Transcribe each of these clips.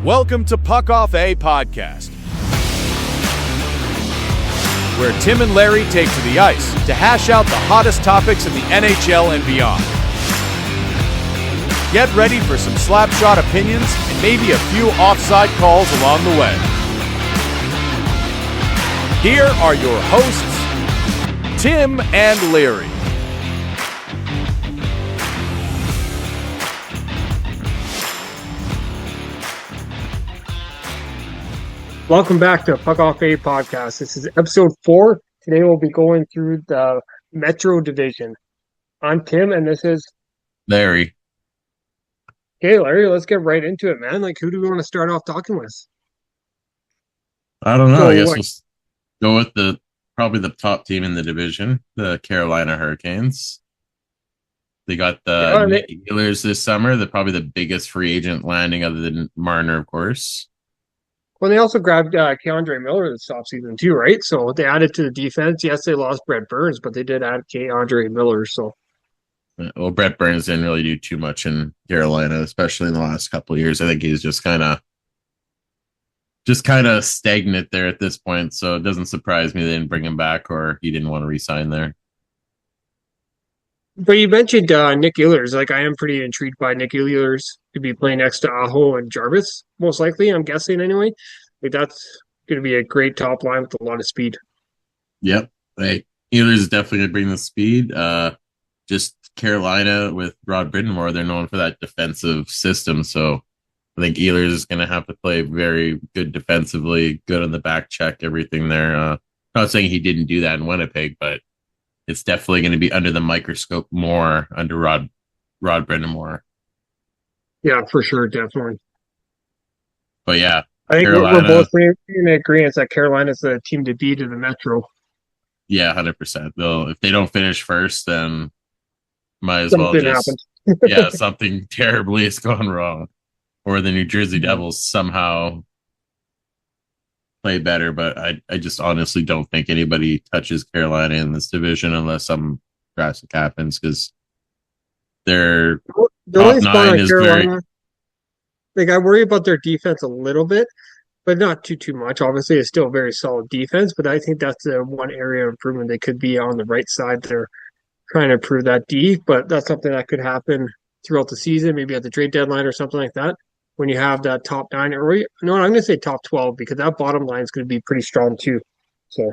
Welcome to Puck Off A Podcast, where Tim and Larry take to the ice to hash out the hottest topics in the NHL and beyond. Get ready for some slapshot opinions and maybe a few offside calls along the way. Here are your hosts, Tim and Larry. Welcome back to Puck Off A Podcast. This is episode 4. Today we'll be going through the Meto Division. I'm Tim, and this is Larry. Okay, Larry, let's get right into it, man. Like, who do we want to start off talking with? I don't know. I guess we'll go with probably the top team in the division, the Carolina Hurricanes. They got the Oilers this summer. They're probably the biggest free agent landing other than Marner, of course. Well, they also grabbed K'Andre Miller this offseason too, right? So they added to the defense. Yes, they lost Brett Burns, but they did add K'Andre Miller. So, well, Brett Burns didn't really do too much in Carolina, especially in the last couple of years. I think he's just kind of stagnant there at this point. So it doesn't surprise me they didn't bring him back or he didn't want to re-sign there. But you mentioned Nick Ehlers. Like, I am pretty intrigued by Nick Ehlers to be playing next to Aho and Jarvis, most likely, I'm guessing anyway. Like, that's going to be a great top line with a lot of speed. Yep. Ehlers is definitely going to bring the speed. Just Carolina with Rod Brind'Amour, they're known for that defensive system. So I think Ehlers is going to have to play very good defensively, good on the back check, everything there. Not saying he didn't do that in Winnipeg, but it's definitely going to be under the microscope more under Rod Brind'Amour. Yeah, for sure, definitely. But yeah, I think we're both in agreement that Carolina's the team to beat in the Metro. Yeah, 100%. Though if they don't finish first, then might as something well just yeah, something terribly has gone wrong, or the New Jersey Devils somehow play better, but I just honestly don't think anybody touches Carolina in this division unless some drastic happens, because their top nine is Carolina, very... Like, I worry about their defense a little bit, but not too much. Obviously, it's still a very solid defense, but I think that's the one area of improvement. They could be on the right side. They're trying to improve that D, but that's something that could happen throughout the season, maybe at the trade deadline or something like that. When you have that top 9, or I'm going to say top 12, because that bottom line is going to be pretty strong too. So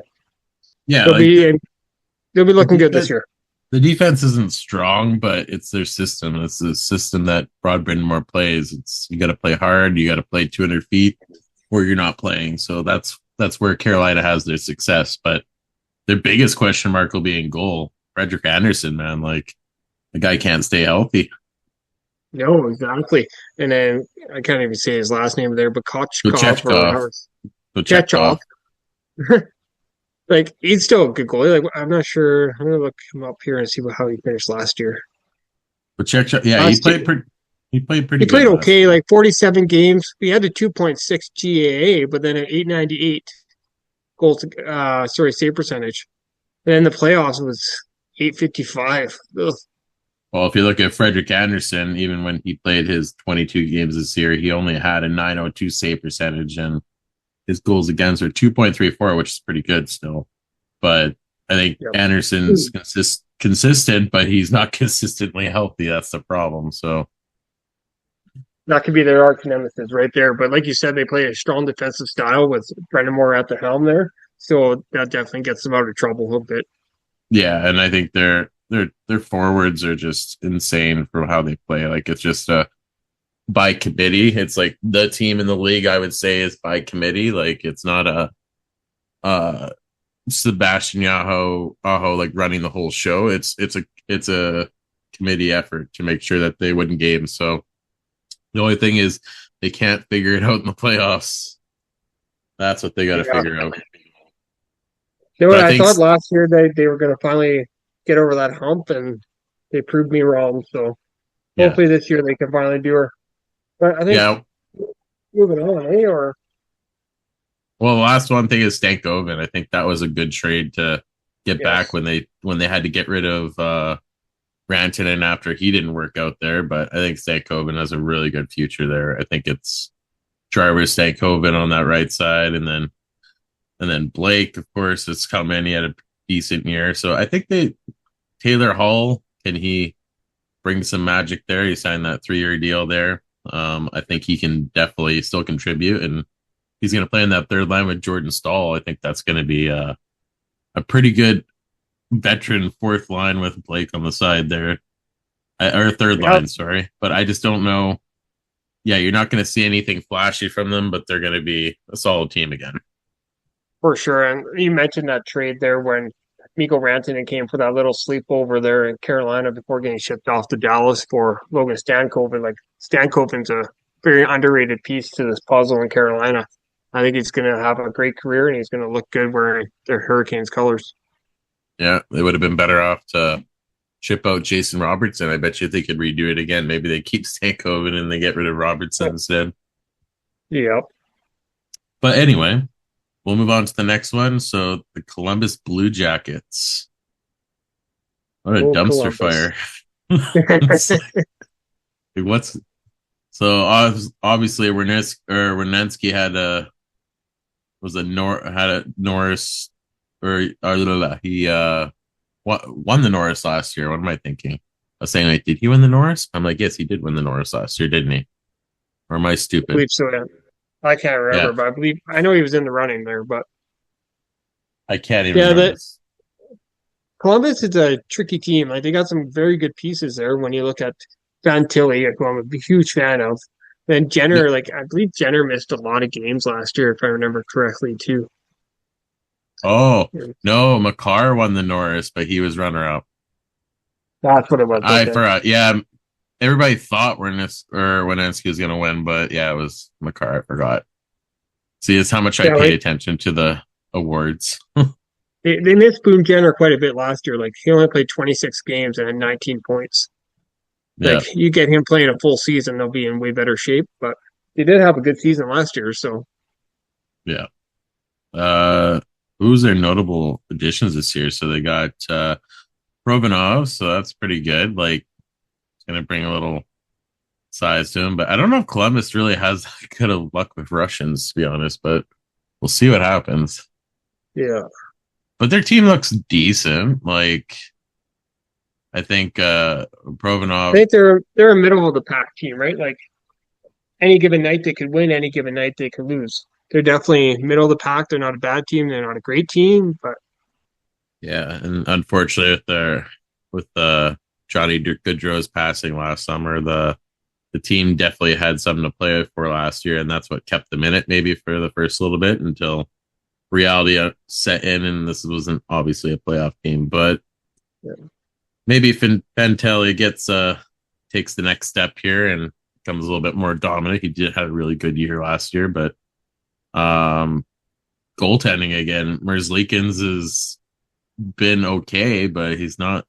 yeah, they'll be looking good this year. The defense isn't strong, but it's their system. It's the system that Rod Brind'Amour plays. It's you got to play hard, you got to play 200 feet, or you're not playing. So that's where Carolina has their success. But their biggest question mark will be in goal. Frederik Andersen, man, like, the guy can't stay healthy. No, exactly. And then I can't even say his last name there, but Kochetkov. Like, he's still a good goalie. Like, I'm not sure. I'm gonna look him up here and see how he finished last year. Kochetkov, yeah, he played pretty. He played okay, like 47 games. He had a 2.6 GAA, but then an 898 save percentage. And then the playoffs was 855. Ugh. Well, if you look at Frederik Andersen, even when he played his 22 games this year, he only had a 902 save percentage, and his goals against are 2.34, which is pretty good still. But I think Andersen's consistent, but he's not consistently healthy. That's the problem. So that could be their arch nemesis right there. But like you said, they play a strong defensive style with Brind'Amour at the helm there. So that definitely gets them out of trouble a little bit. Yeah, and I think their forwards are just insane for how they play. Like, it's just by committee. It's like the team in the league, I would say, is by committee. Like, it's not a Sebastian Aho like running the whole show. It's a committee effort to make sure that they win games. So the only thing is they can't figure it out in the playoffs. That's what they got to figure out. You know what, I thought last year they were going to finally get over that hump, and they proved me wrong. So hopefully this year they can finally do her. But I think moving on, Well, the last one thing is Stankoven. I think that was a good trade to get back when they had to get rid of Rantanen after he didn't work out there. But I think Stankoven has a really good future there. I think it's Jarvis Stankoven on that right side, and then Blake, of course, has come in. He had a decent year, so I think Taylor Hall, can he bring some magic there? He signed that 3-year deal there. I think he can definitely still contribute, and he's going to play in that third line with Jordan Stahl. I think that's going to be a pretty good veteran fourth line with Blake on the side there, or third line, sorry. But I just don't know. Yeah, you're not going to see anything flashy from them, but they're going to be a solid team again. For sure. And you mentioned that trade there when Mikko Rantanen came for that little sleepover there in Carolina before getting shipped off to Dallas for Logan Stankoven. Like, Stankoven's a very underrated piece to this puzzle in Carolina. I think he's going to have a great career, and he's going to look good wearing their Hurricanes colors. Yeah, they would have been better off to ship out Jason Robertson. I bet you they could redo it again. Maybe they keep Stankoven and they get rid of Robertson instead. Yep. But anyway, we'll move on to the next one. So the Columbus Blue Jackets. What a dumpster fire. What's so obviously Werenski had a Norris, or he won the Norris last year. What am I thinking? I was saying, like, did he win the Norris? I'm like, yes, he did win the Norris last year, didn't he? Or am I stupid? I believe so, yeah. I can't remember, but I know he was in the running there, but I can't even remember. Columbus is a tricky team. Like, they got some very good pieces there when you look at Fantilli, who I'm a huge fan of. Then Jenner, I believe Jenner missed a lot of games last year, if I remember correctly, too. Oh, no, Makar won the Norris, but he was runner-up. That's what it was. I forgot. Yeah, everybody thought Werenski was going to win, but yeah, it was Makar. I forgot. See, it's how much I paid attention to the awards. They missed Boone Jenner quite a bit last year. Like, he only played 26 games and had 19 points. Like, you get him playing a full season, they'll be in way better shape. But they did have a good season last year, so. Yeah. Who's their notable additions this year? So they got Provenov, so that's pretty good. Like, it's going to bring a little size to him. But I don't know if Columbus really has good of luck with Russians, to be honest. But we'll see what happens. Yeah. But their team looks decent. Like, I think Provenov. I think they're a middle of the pack team, right? Like, any given night they could win, any given night they could lose. They're definitely middle of the pack. They're not a bad team. They're not a great team, but yeah. And unfortunately, with Johnny Gaudreau's passing last summer, the team definitely had something to play for last year, and that's what kept them in it maybe for the first little bit until reality set in, and this wasn't obviously a playoff game. But maybe Fantilli takes the next step here and becomes a little bit more dominant. He did have a really good year last year, but goaltending again, Merzlikins has been okay, but he's not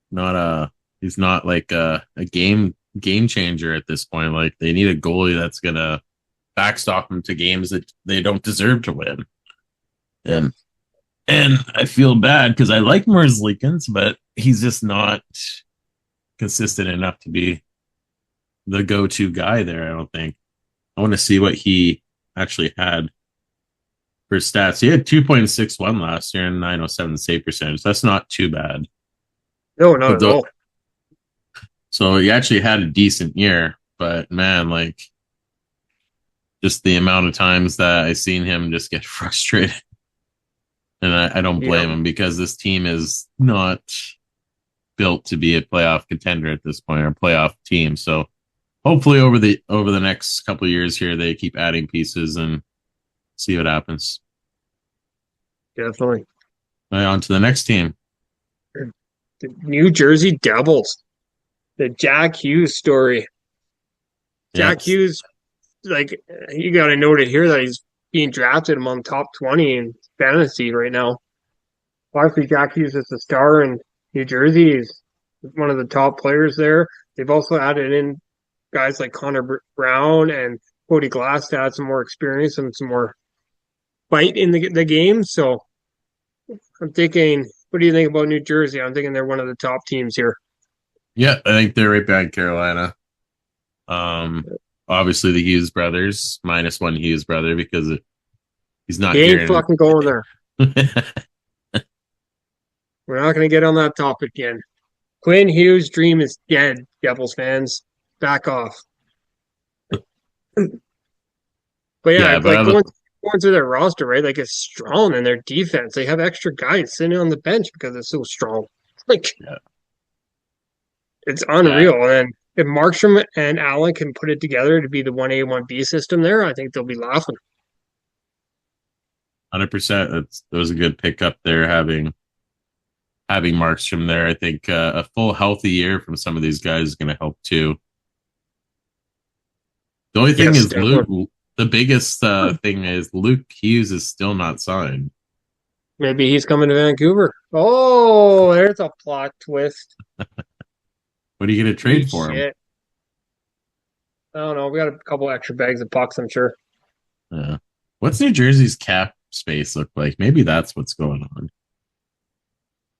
like a game changer at this point. Like, they need a goalie that's gonna backstop them to games that they don't deserve to win. And I feel bad because I like Merzlikins, but he's just not consistent enough to be the go-to guy there, I don't think. I want to see what he actually had for stats. He had 2.61 last year and 907 save percentage. That's not too bad. No, not at all. So he actually had a decent year, but man, like, just the amount of times that I've seen him just get frustrated. And I don't blame him, because this team is not built to be a playoff contender at this point, or a playoff team. So hopefully over the next couple of years here, they keep adding pieces and see what happens. Definitely. Right, on to the next team. The New Jersey Devils. The Jack Hughes story. Jack Hughes, like, you got to note it here that he's being drafted among top 20 in fantasy right now. Obviously, Jack Hughes is the star in New Jersey. He's one of the top players there. They've also added in guys like Connor Brown and Cody Glass to add some more experience and some more bite in the game. So I'm thinking, what do you think about New Jersey? I'm thinking they're one of the top teams here. Yeah, I think they're right behind Carolina. obviously the Hughes brothers, minus one Hughes brother because he's not He ain't here. fucking going there. We're not going to get on that topic again. Quinn Hughes' dream is dead, Devils fans. Back off. But yeah, Yeah, like but going through their roster, right? Like it's strong in their defense. They have extra guys sitting on the bench because it's so strong. Like yeah, it's yeah, unreal. And if Markstrom and Allen can put it together to be the 1A, 1B system there, I think they'll be laughing. 100%. That was a good pickup there. Having Markstrom there, I think a full healthy year from some of these guys is going to help too. The only thing Yes, is definitely. Luke. The biggest thing is Luke Hughes is still not signed. Maybe he's coming to Vancouver. Oh, there's a plot twist. What are you going to Eat trade for him? shit. I don't know. We got a couple extra bags of pucks, I'm sure. What's New Jersey's cap space look like? Maybe that's what's going on.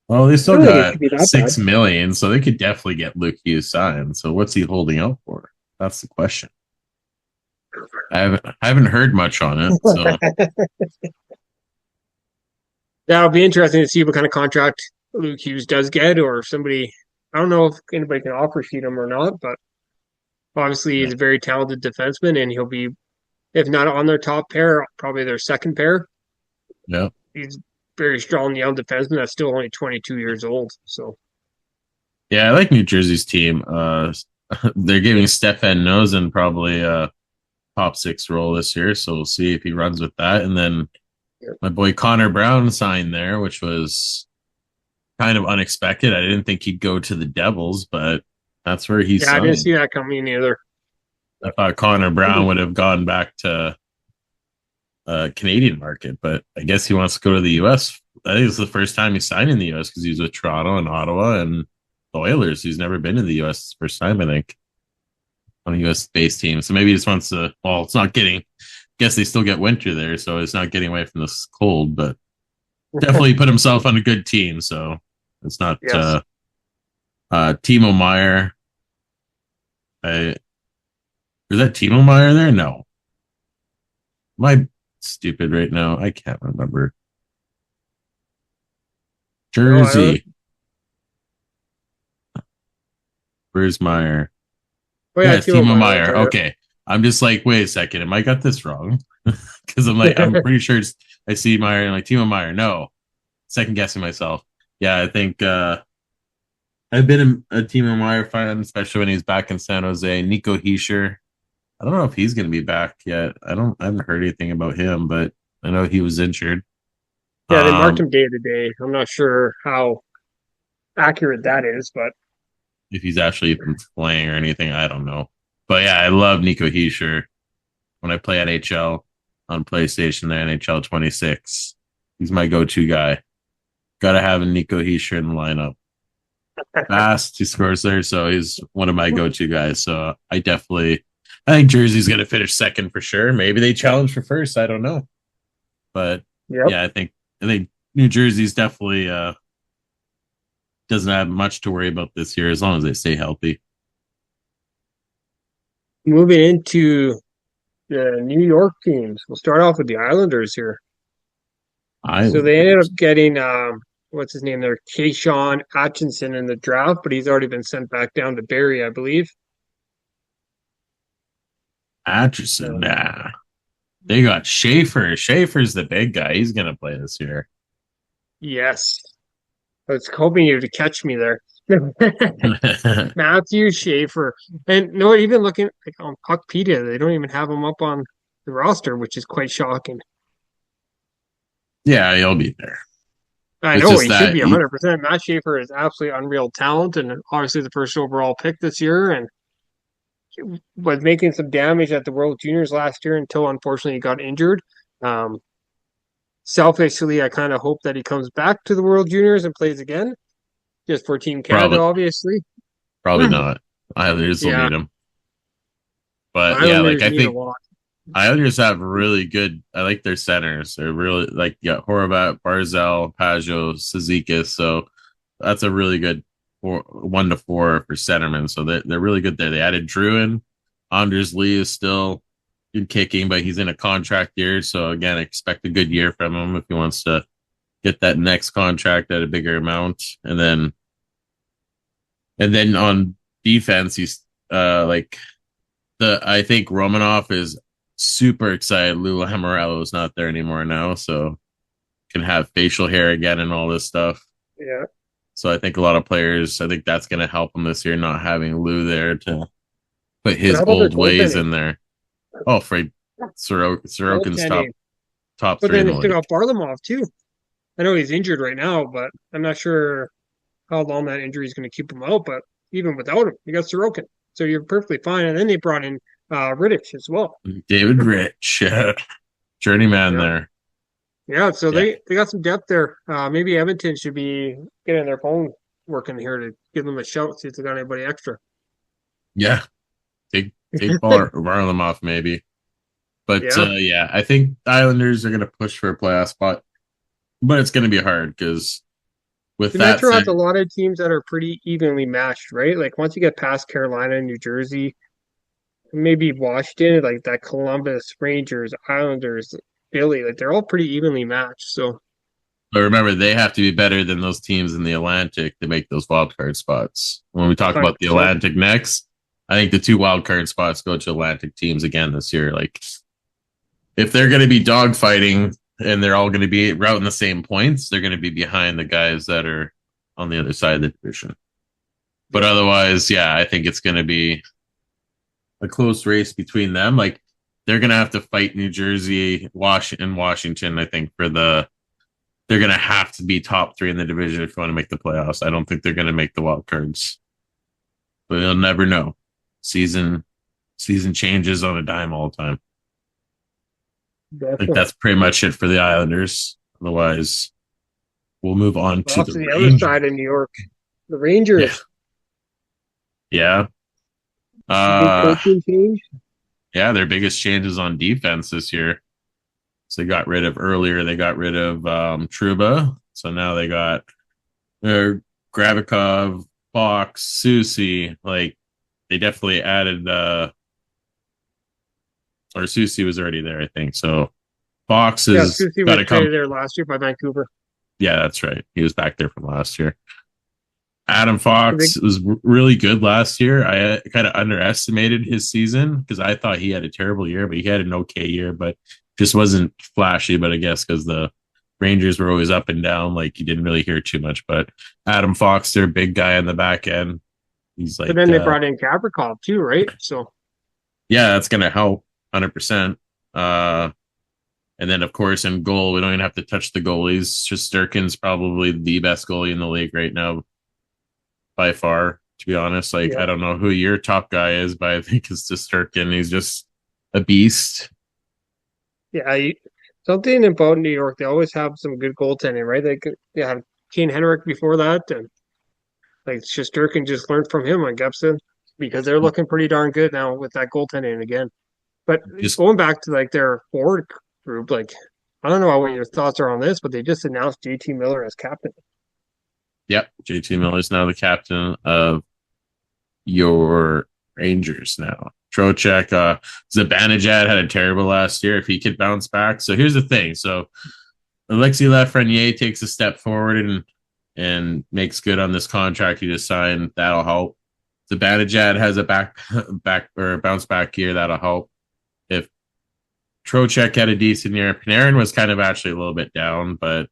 Well, they I still don't think it got should be that bad. 6 million, so they could definitely get Luke Hughes signed. So what's he holding out for? That's the question. I haven't heard much on it. So Yeah, it'll be interesting to see what kind of contract Luke Hughes does get, or if somebody. I don't know if anybody can offer sheet him or not, but obviously yeah, he's a very talented defenseman, and he'll be, if not on their top pair, probably their second pair. yeah. He's very strong young defenseman that's still only 22 years old. So Yeah, I like New Jersey's team. They're giving Stefan Nosen probably a top six role this year, so we'll see if he runs with that. And then yeah, my boy Connor Brown signed there, which was kind of unexpected. I didn't think he'd go to the Devils, but that's where he I didn't signed. see that coming either. I thought Connor Brown would have gone back to Canadian market, but I guess he wants to go to the U.S. I think it's the first time he signed in the U.S. because he was with Toronto and Ottawa and the Oilers. He's never been in the U.S. It's the first time, I think, on a U.S. based team. So maybe he just wants to. Well, it's not getting. I guess they still get winter there, so it's not getting away from this cold. But definitely put himself on a good team. So it's not Yes. Timo Meyer. I, is that Timo Meyer there? No. Am I stupid right now? I can't remember. No, I don't. Jersey. Where's Meyer? Oh Yeah, yeah, it's Timo Timo Meyer. Meyer. Okay. I'm just like, wait a second. Am I got this wrong? Because I'm like, I'm pretty sure I see Meyer and like Timo Meyer. No. Second guessing myself. Yeah, I think I've been a Timo Meyer fan, especially when he's back in San Jose. Nico Heischer. I don't know if he's gonna be back yet. I haven't heard anything about him, but I know he was injured. Yeah, they marked Um, him day to day. I'm not sure how accurate that is, but if he's actually even playing or anything, I don't know. But yeah, I love Nico Heischer. When I play NHL on PlayStation, the NHL 26, he's my go-to guy. Got to have a Nico Heischer in the lineup. Fast, he scores there, so he's one of my go-to guys. So I think Jersey's going to finish second for sure. Maybe they challenge for first. I don't know, but yep. yeah, I think New Jersey's definitely doesn't have much to worry about this year as long as they stay healthy. Moving into the New York teams, we'll start off with the Islanders here. So they ended up Islanders. getting what's his name there, Kayshawn Atchison in the draft, but he's already been sent back down to Barrie, I believe. Atchison, Um, nah. They got Schaefer. Schaefer's the big guy. He's gonna play this year. yes, I was hoping you to catch me there. Matthew Schaefer, and no, even looking like on Puckpedia, they don't even have him up on the roster, which is quite shocking. Yeah, he'll be there. I It's know just he should that be 100%. Matt Schaefer is absolutely unreal talent, and obviously the first overall pick this year, and was making some damage at the World Juniors last year until unfortunately he got injured. Um, Selfishly, I kind of hope that he comes back to the World Juniors and plays again, just for Team Canada, probably obviously. probably not. Islanders will Yeah, need him. But yeah, like Islanders I need a think lot. Islanders have really good. I like their centers. They're really like yeah, Horvat, Barzell, Pajot, Sezikis. So that's a really good 1 to 4 for centerman. So they're really good there. They added Drew in. Anders Lee is still in kicking, but he's in a contract year. So again, expect a good year from him if he wants to get that next contract at a bigger amount. And then on defense, he's like I think Romanov is super excited. Lou Lamoriello is not there anymore now, so can have facial hair again and all this stuff. Yeah. So I think a lot of players, I think that's going to help him this year, not having Lou there to put his old ways in there. Oh, Fred Sorokin's top but three then in they the still league. got Varlamov too. I know he's injured right now, but I'm not sure how long that injury is going to keep him out. But even without him, you got Sorokin, so you're perfectly fine. And then they brought in Rittich as well. David Rich, journeyman Yeah. there. Yeah, so they got some depth there. Maybe Edmonton should be getting their phone working here to give them a shout, see if they got anybody extra. Yeah, take Varlamov maybe. But Yeah. I think the Islanders are going to push for a playoff spot, but it's going to be hard because with The that Metro said, has a lot of teams that are pretty evenly matched, right? Like once you get past Carolina and New Jersey, maybe Washington, like that Columbus, Rangers, Islanders, Philly, like they're all pretty evenly matched. So but remember they have to be better than those teams in the Atlantic to make those wild card spots. When we talk about the 100%. Atlantic next, I think the 2 wild card spots go to Atlantic teams again this year. Like if they're going to be dogfighting and they're all going to be routing the same points, they're going to be behind the guys that are on the other side of the division. But otherwise, I think it's going to be a close race between them. Like they're going to have to fight New Jersey, Washington. I think they're going to have to be top 3 in the division if you want to make the playoffs. I don't think they're going to make the wild cards, but you'll never know. Season changes on a dime all the time. definitely. I think that's pretty much it for the Islanders. Otherwise, we'll move on to Off to the other side of New York, the Rangers. Yeah. Big coaching change. Yeah, their biggest changes on defense this year. So they got rid of Truba. So now they got Gravikov, Fox, Susie. Like they definitely added or Susie was already there, I think. So Fox is Susie was traded there last year by Vancouver. Yeah, that's right. He was back there from last year. Adam Fox was really good last year. I kind of underestimated his season because I thought he had a terrible year, but he had an okay year, but just wasn't flashy. But I guess because the Rangers were always up and down, like you didn't really hear too much. But Adam Fox, their big guy on the back end, he's like. But then they brought in Gavrikov too, right? So. Yeah, that's going to help 100%. And then, of course, in goal, we don't even have to touch the goalies. Shesterkin's probably the best goalie in the league right now, by far, to be honest. Like, I don't know who your top guy is, but I think it's Shesterkin. He's just a beast. Yeah, something about New York, they always have some good goaltending, right? They had Kane Henrik before that, and like Shesterkin just learned from him on Gibson because they're looking pretty darn good now with that goaltending again. But just going back to like their forward group, like I don't know what your thoughts are on this, but they just announced JT Miller as captain. Yep, JT Miller is now the captain of your Rangers now. Trocheck, Zibanejad had a terrible last year. If he could bounce back. So here's the thing. So Alexis Lafreniere takes a step forward and makes good on this contract he just signed. That'll help. Zibanejad has a bounce back year. That'll help. If Trocheck had a decent year, Panarin was kind of actually a little bit down, but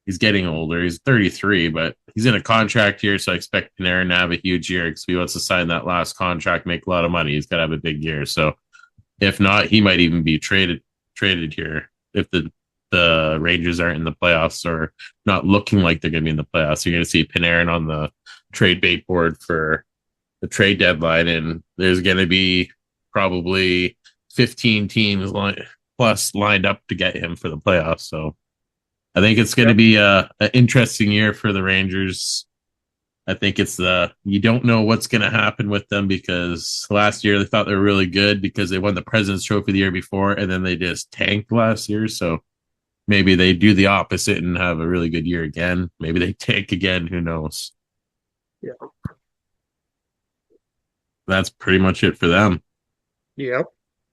he's getting older. He's 33, but he's in a contract year, so I expect Panarin to have a huge year because he wants to sign that last contract, make a lot of money. He's got to have a big year. So if not, he might even be traded here if the Rangers aren't in the playoffs or not looking like they're going to be in the playoffs. You're going to see Panarin on the trade bait board for the trade deadline, and there's going to be probably 15 teams plus lined up to get him for the playoffs. So I think it's going to be an interesting year for the Rangers. I think you don't know what's going to happen with them because last year they thought they were really good because they won the President's Trophy the year before and then they just tanked last year. So maybe they do the opposite and have a really good year again. Maybe they tank again. Who knows? Yeah. That's pretty much it for them. Yep.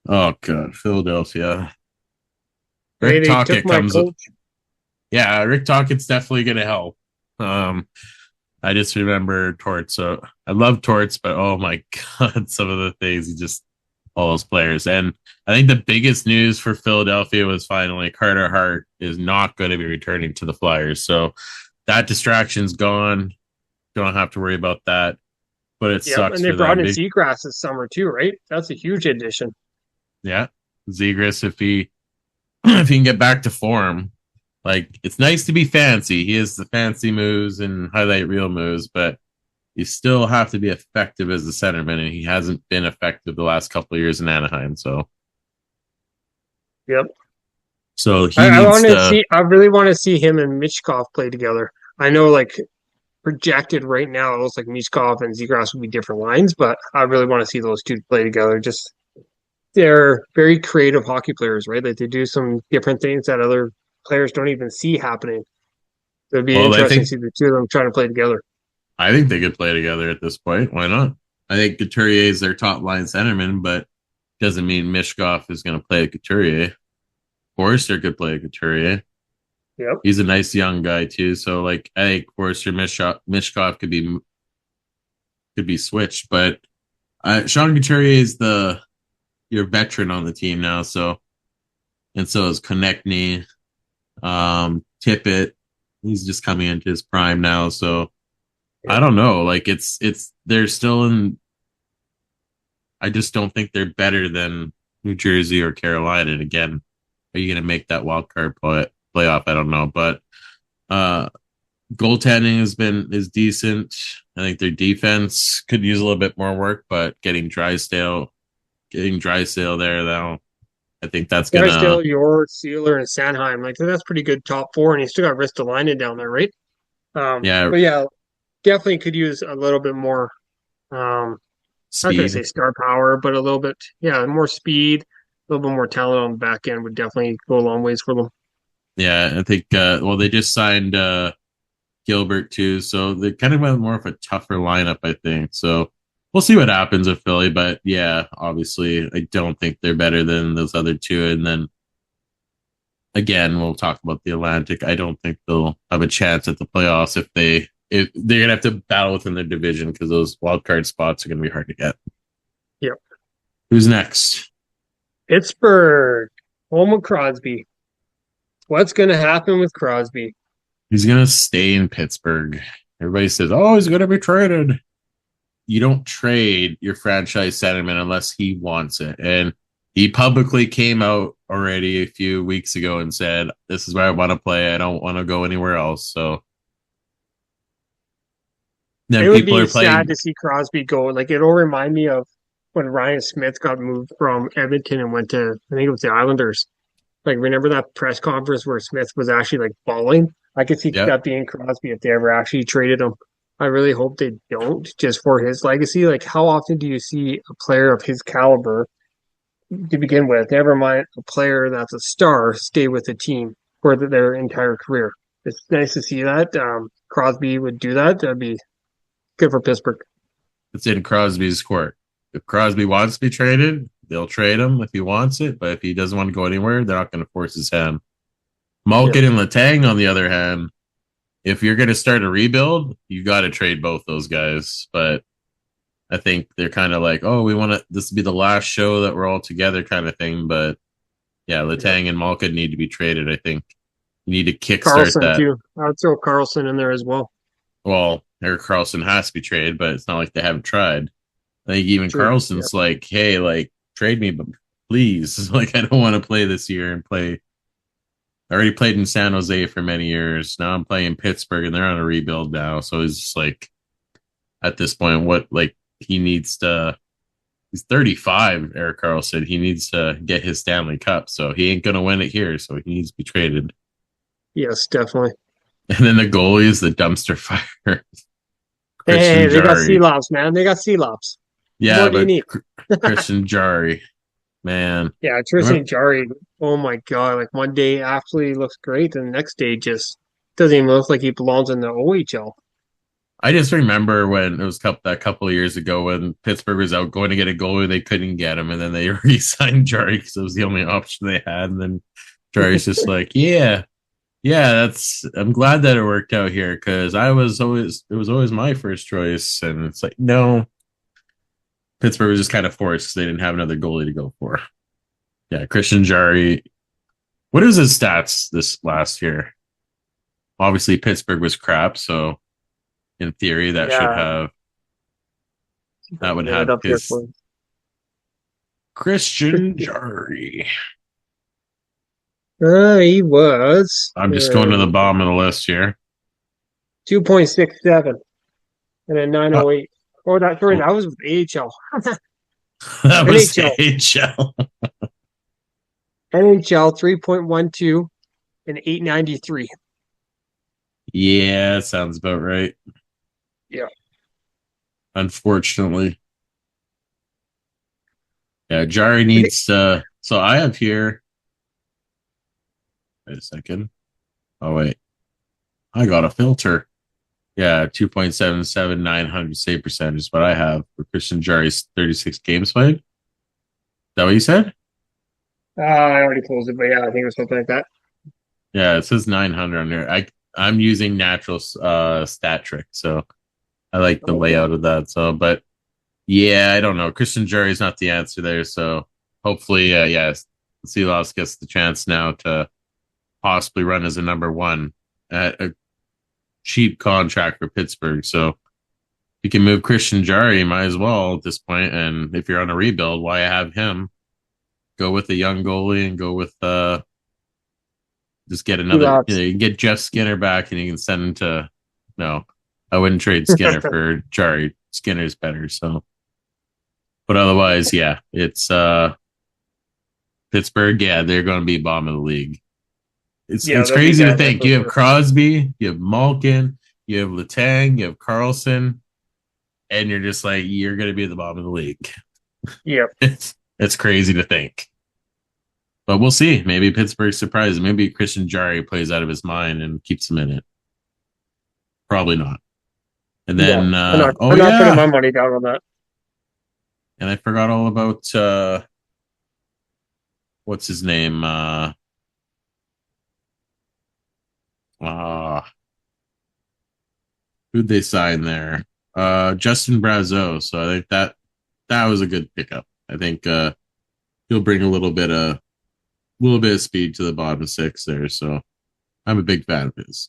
Oh god, Philadelphia. Hey, Rick they took Tocchet my comes. coach. Yeah, Rick Tocchet's definitely gonna help. Um, I just remember Torts. So I love Torts, but oh my god, some of the things he just all those players. And I think the biggest news for Philadelphia was finally Carter Hart is not going to be returning to the Flyers. So that distraction's gone. Don't have to worry about that. But it Yep, sucks and they for brought them. in Seagrass this summer too, right? That's a huge addition. Yeah, Zegras, if he if he can get back to form, like it's nice to be fancy. He has the fancy moves and highlight reel moves, but you still have to be effective as a centerman, and he hasn't been effective the last couple of years in Anaheim. Yep. So he I needs want to to. see. I really want to see him and Michkov play together. I know, like projected right now, it looks like Michkov and Zegras would be different lines, but I really want to see those two play together. Just they're very creative hockey players, right? Like they do some different things that other players don't even see happening. So it'd be Well, interesting to see the two of them trying to play together. I think they could play together at this point. Why not? I think Couturier is their top line centerman, but doesn't mean Mishkov is going to play a Couturier. Forrester could play a Couturier. Yep. He's a nice young guy too. So like I think Forrester Mishkov could be switched, but Sean Couturier is the your veteran on the team now. So and so is Konechny, Tippett. He's just coming into his prime now. So I don't know. Like it's they're still in. I just don't think they're better than New Jersey or Carolina. And again, are you going to make that wild card playoff? I don't know, but uh, goaltending is decent. I think their defense could use a little bit more work, but getting Drysdale there though, I think that's Guys, gonna still your Sealer and Sanheim. Like that's pretty good top four, and you still got Ristolainen down there, right? yeah But yeah, definitely could use a little bit more. I was gonna speed. say star power, but a little bit, yeah, more speed, a little bit more talent on the back end would definitely go a long ways for them. Yeah, I think. Well, they just signed Gilbert too, so they kind of went more of a tougher lineup, I think. So we'll see what happens with Philly, but yeah, obviously, I don't think they're better than those other two. And then again, we'll talk about the Atlantic. I don't think they'll have a chance at the playoffs if they're gonna have to battle within their division because those wild card spots are gonna be hard to get. Yep. Who's next? Pittsburgh, home of Crosby. What's gonna happen with Crosby? He's gonna stay in Pittsburgh. Everybody says, "Oh, he's gonna be traded." You don't trade your franchise centerman unless he wants it. And he publicly came out already a few weeks ago and said, "This is where I want to play. I don't want to go anywhere else." So It then would people be are sad playing. to see Crosby go. Like it'll remind me of when Ryan Smith got moved from Edmonton and went to I think it was the Islanders. Like remember that press conference where Smith was actually like bawling? I could see Yeah, that being Crosby if they ever actually traded him. I really hope they don't, just for his legacy. Like how often do you see a player of his caliber to begin with, never mind a player that's a star, stay with the team for their entire career? It's nice to see that. Crosby would do that. That'd be good for Pittsburgh. it's in Crosby's court. If Crosby wants to be traded, they'll trade him if he wants it. But if he doesn't want to go anywhere, they're not going to force his hand. Yeah. Malkin and Letang, on the other hand, if you're going to start a rebuild, you got to trade both those guys. But I think they're kind of like, oh, we want to, this to be the last show that we're all together kind of thing. But yeah, Letang and Malkin need to be traded. I think you need to kickstart Carlson that. too. I would throw Carlson in there as well. Well, Eric Carlson has to be traded, but it's not like they haven't tried. I think even True. Yeah. Carlson's like, hey, like, trade me, but please. Like, I don't want to play this year and play. I already played in San Jose for many years. Now I'm playing Pittsburgh and they're on a rebuild now. So it's just like, at this point, what, like, he needs to, he's 35, Eric Carlson. He needs to get his Stanley Cup. So he ain't going to win it here. So he needs to be traded. Yes, definitely. And then the goalie is the dumpster fire. Hey, Christian they got Jari. C-Lops, man. They got C-Lops. Yeah, What do you but need? Christian Jari, man. Yeah, Tristan Jari. Oh my God. Like one day absolutely looks great, and the next day just doesn't even look like he belongs in the OHL. I just remember when it was that couple of years ago when Pittsburgh was out going to get a goalie, they couldn't get him, and then they re-signed Jari because it was the only option they had. And then Jari's just like, yeah, yeah, that's. I'm glad that it worked out here because it was always my first choice, and it's like, no, Pittsburgh was just kind of forced because they didn't have another goalie to go for. Yeah, Christian Jari. What is his stats this last year? Obviously, Pittsburgh was crap, so in theory, Yeah, that would get it have up here his for Christian Jari. He was I'm just going to the bottom of the list here. 2.67 and a Uh, 908. Oh, that sorry, that was with AHL. that was NHL. AHL. NHL 3.12 and 893. Yeah, sounds about right. Yeah. Unfortunately. Yeah, Jari needs to. So I have here. Wait a second. Oh, wait. I got a filter. Yeah, 2.77, 900 save percentage is what I have for Christian Jari's 36 games played. Is that what you said? I already closed it, but yeah, I think it was something like that. Yeah, it says 900 on there. I'm using natural stat trick, so I like the Okay. layout of that. So, but yeah, I don't know. Christian Jury is not the answer there. So hopefully, yes, Sealoss gets the chance now to possibly run as a number one at a cheap contract for Pittsburgh. So you can move Christian Jari, might as well at this point. And if you're on a rebuild, why have him? Go with a young goalie and go with just get Two another. outs. You can get Jeff Skinner back, and you can send him to. No, I wouldn't trade Skinner for Jari. Skinner's better. So, but otherwise, yeah, it's Pittsburgh. Yeah, they're going to be bottom of the league. Yeah, It's they'll be crazy to down there think for you have sure. Crosby, you have Malkin, you have Letang, you have Carlson, and you're just like you're going to be at the bottom of the league. Yeah. It's crazy to think. But we'll see. Maybe Pittsburgh surprises. Maybe Christian Jari plays out of his mind and keeps him in it. Probably not. And No, then, I'm oh not putting yeah, my money down on that. and I forgot all about what's his name? Uh who'd they sign there? Justin Brazeau. So I think that was a good pickup. I think he'll bring a little bit of speed to the bottom six there. So I'm a big fan of his.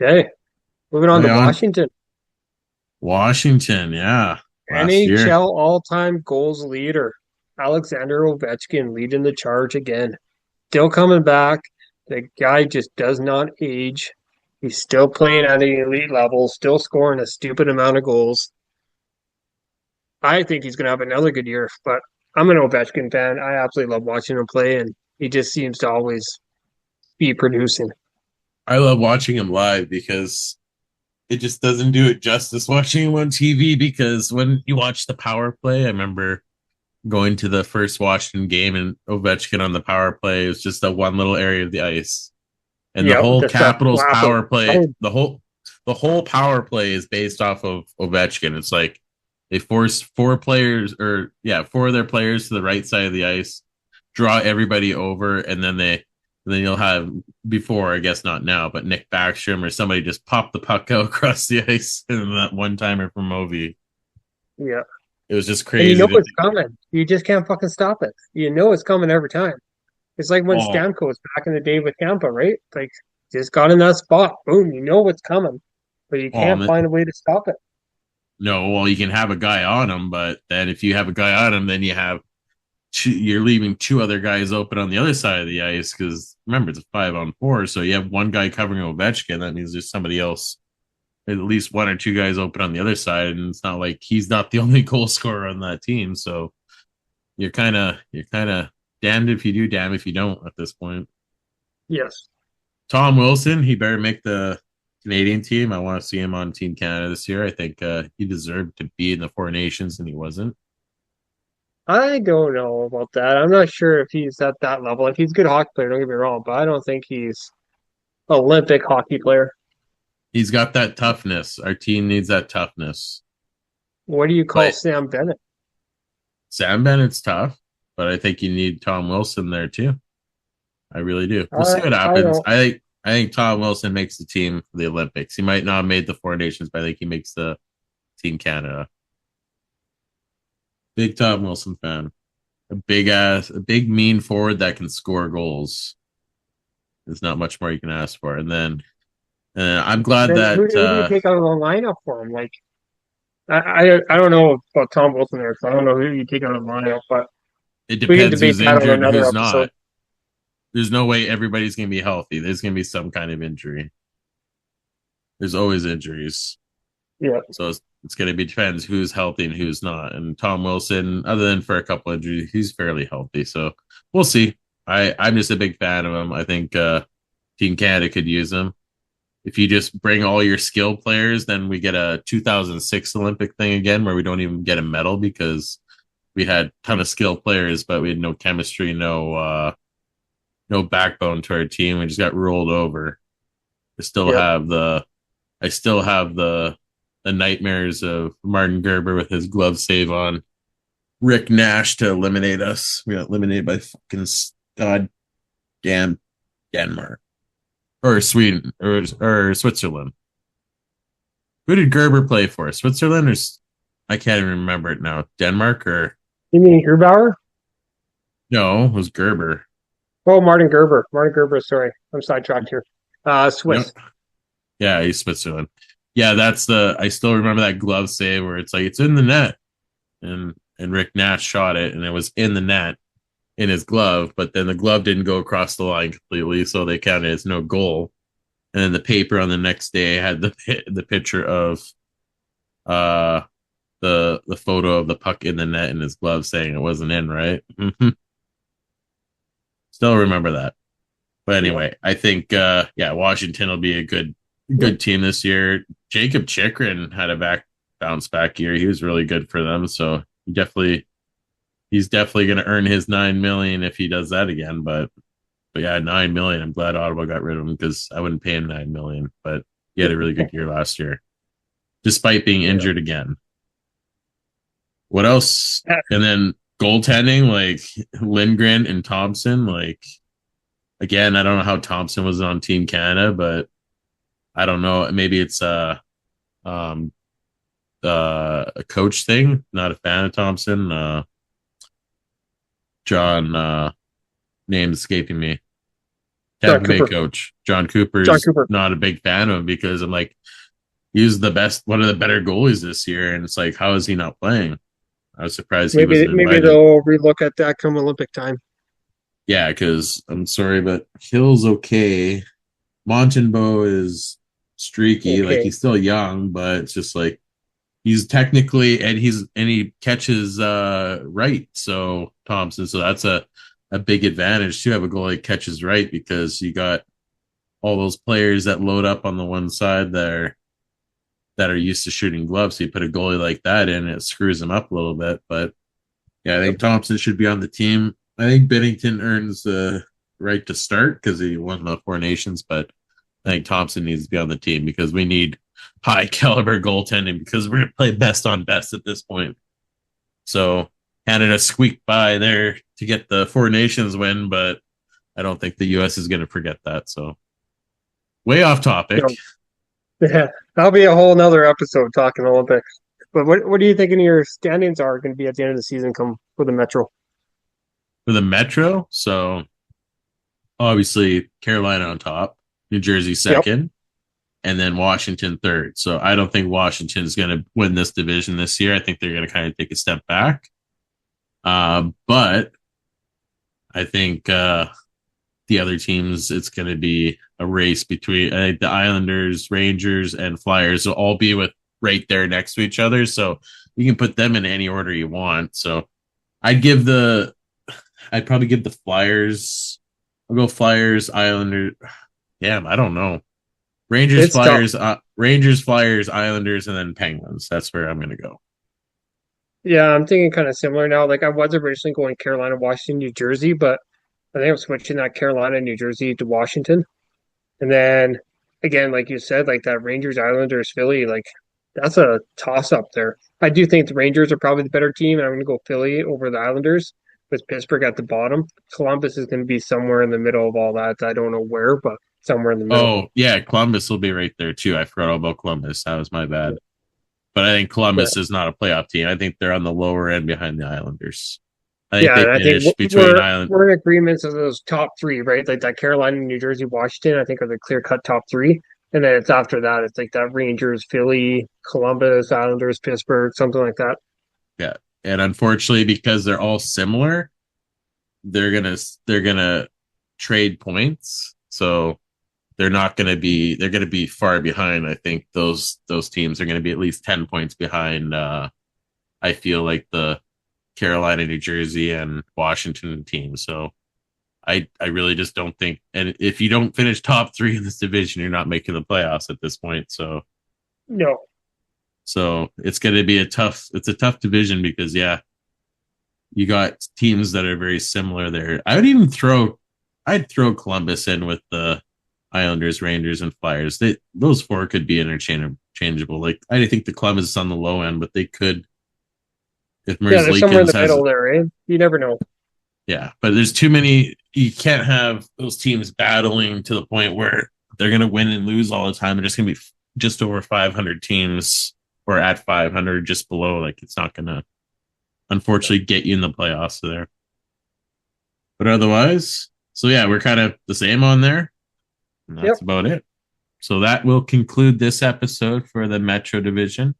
Okay. Moving on to Way on Washington. Washington, yeah, last year. NHL all-time goals leader. Alexander Ovechkin leading the charge again. Still coming back. The guy just does not age. He's still playing at an elite level, still scoring a stupid amount of goals. I think he's going to have another good year, but I'm an Ovechkin fan. I absolutely love watching him play, and he just seems to always be producing. I love watching him live because it just doesn't do it justice watching him on TV. Because when you watch the power play, I remember going to the first Washington game and Ovechkin on the power play. It was just a one little area of the ice, and the Yep, whole just that Capitals flap of power play, time. the whole power play is based off of Ovechkin. It's like they force four players, or yeah, four of their players to the right side of the ice, draw everybody over, and then you'll have before, I guess not now, but Nick Backstrom or somebody just pop the puck out across the ice, and that one timer from Ovi. Yeah. It was just And you crazy know to it's think. coming. You just can't fucking stop it. You know it's coming every time. It's like when Oh, Stamkos back in the day with Tampa, right? Like just got in that spot. Boom, you know what's coming, but you oh, can't find a way to stop it. no, well, you can have a guy on him, but then if you have a guy on him, then you're leaving two other guys open on the other side of the ice because remember it's a 5-on-4, so you have one guy covering Ovechkin. That means there's somebody else, at least one or two guys open on the other side, and it's not like he's not the only goal scorer on that team. So you're kind of damned if you do, damned if you don't at this point. Yes. Tom Wilson, he better make the Canadian team. I want to see him on Team Canada this year. I think he deserved to be in the Four Nations, and he wasn't. I don't know about that. I'm not sure if he's at that level. Like he's a good hockey player, don't get me wrong, but I don't think he's Olympic hockey player. He's got that toughness. Our team needs that toughness. What do you call But Sam Bennett? Sam Bennett's tough, but I think you need Tom Wilson there too. I really do. We'll see what I happens. don't. I think Tom Wilson makes the team for the Olympics. He might not have made the Four Nations, but I think he makes the Team Canada. Big Tom Wilson fan. A big mean forward that can score goals. There's not much more you can ask for. And then I'm glad Then that who do you take out of the lineup for him? Like I don't know about Tom Wilson there, so I don't know who you take out of the lineup, but it we can depends debate who's that on injured and another who's episode. not. There's no way everybody's going to be healthy. There's going to be some kind of injury. There's always injuries. Yeah. So it's going to be depends who's healthy and who's not. And Tom Wilson, other than for a couple injuries, he's fairly healthy. So we'll see. I'm just a big fan of him. I think Team Canada could use him. If you just bring all your skill players, then we get a 2006 Olympic thing again where we don't even get a medal because we had a ton of skill players, but we had no chemistry, no backbone to our team. We just got rolled over. Yep. I still have the nightmares of Martin Gerber with his glove save on Rick Nash to eliminate us. We got eliminated by fucking goddamn Denmark or Sweden or Switzerland. Who did Gerber play for? Switzerland or I can't even remember it now. Denmark or You mean Grubauer? no? It was Gerber. Oh, Martin Gerber. Martin Gerber, sorry. I'm sidetracked here. Swiss. Yep. Yeah, he's Switzerland. Yeah, that's the. I still remember that glove save where it's like it's in the net, and Rick Nash shot it, and it was in the net in his glove, but then the glove didn't go across the line completely, so they counted as no goal. And then the paper on the next day had the picture of the photo of the puck in the net in his glove saying it wasn't in, right? Still remember that. But anyway, I think Washington will be a good team this year. Jacob Chikrin had a bounce back year. He was really good for them, so he's definitely going to earn his 9 million if he does that again. But yeah, 9 million. I'm glad Ottawa got rid of him because I wouldn't pay him 9 million. But he had a really good year last year, despite being injured again. What else? And then goaltending, like Lindgren and Thompson. Like again, I don't know how Thompson was on Team Canada, but I don't know. Maybe it's a coach thing. Not a fan of Thompson. John, name escaping me. Tampa Bay coach John Cooper. Not a big fan of him because I'm like, he's one of the better goalies this year, and it's like, how is he not playing? I was surprised he wasn't invited. Maybe they'll relook at that come Olympic time. Yeah, because I'm sorry, but Hill's okay. Montembeault is streaky, like he's still young, but it's just like he's technically and he catches right. So Thompson, so that's a big advantage to have a goalie that catches right because you got all those players that load up on the one side that are used to shooting gloves. So you put a goalie like that in, it screws them up a little bit. But yeah, I think Thompson should be on the team. I think Binnington earns the right to start because he won the Four Nations, but I think Thompson needs to be on the team because we need high caliber goaltending because we're going to play best on best at this point. So Canada squeaked by there to get the Four Nations win, but I don't think the U.S. is going to forget that. So way off topic. Yeah, that'll be a whole nother episode talking Olympics. But what do you think your standings are going to be at the end of the season come for the Metro? For the Metro, so obviously Carolina on top, New Jersey second, and then Washington third. So I don't think Washington is going to win this division this year. I think they're going to kind of take a step back. But I think the other teams, it's going to be a race between the Islanders, Rangers, and Flyers will all be right there next to each other. So you can put them in any order you want. So I'd probably give the Flyers. I'll go Flyers, Islanders. Damn, I don't know. Rangers, Flyers, Islanders, and then Penguins. That's where I'm going to go. Yeah, I'm thinking kind of similar now. Like I was originally going Carolina, Washington, New Jersey, but I think I'm switching that Carolina, New Jersey to Washington. And then again, like you said, like that Rangers, Islanders, Philly, like that's a toss up there. I do think the Rangers are probably the better team, and I'm going to go Philly over the Islanders with Pittsburgh at the bottom. Columbus is going to be somewhere in the middle of all that. I don't know where, but somewhere in the middle. Oh, yeah, Columbus will be right there too. I forgot all about Columbus. That was my bad. But I think Yeah, Columbus is not a playoff team. I think they're on the lower end behind the Islanders. I think yeah, they and I think finish between we're Island. we're in agreement of those top three, right? Like that Carolina, New Jersey, Washington. I think are the clear cut top three, and then it's after that. It's like that Rangers, Philly, Columbus, Islanders, Pittsburgh, something like that. Yeah. And unfortunately, because they're all similar, they're gonna trade points. So they're gonna be far behind. I think those teams are gonna be at least 10 points behind. I feel like the Carolina, New Jersey, and Washington teams. So I really just don't think, and if you don't finish top three in this division, you're not making the playoffs at this point. No, So it's going to be it's a tough division because yeah, you got teams that are very similar there. I'd throw Columbus in with the Islanders, Rangers, and Flyers. Those four could be interchangeable. Like I think the Columbus is on the low end, but they could if yeah, they're somewhere in Merzlikins the has. middle there, eh? You never know. Yeah, but there's too many. You can't have those teams battling to the point where they're going to win and lose all the time. They're just going to be just over 500 teams or at 500, just below. Like it's not going to, unfortunately, get you in the playoffs there. But otherwise, so yeah, we're kind of the same on there. And that's Yep. about it. So that will conclude this episode for the Metro Division.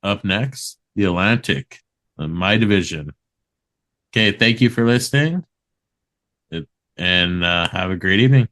Up next, the Atlantic, my division. Okay, thank you for listening, and have a great evening.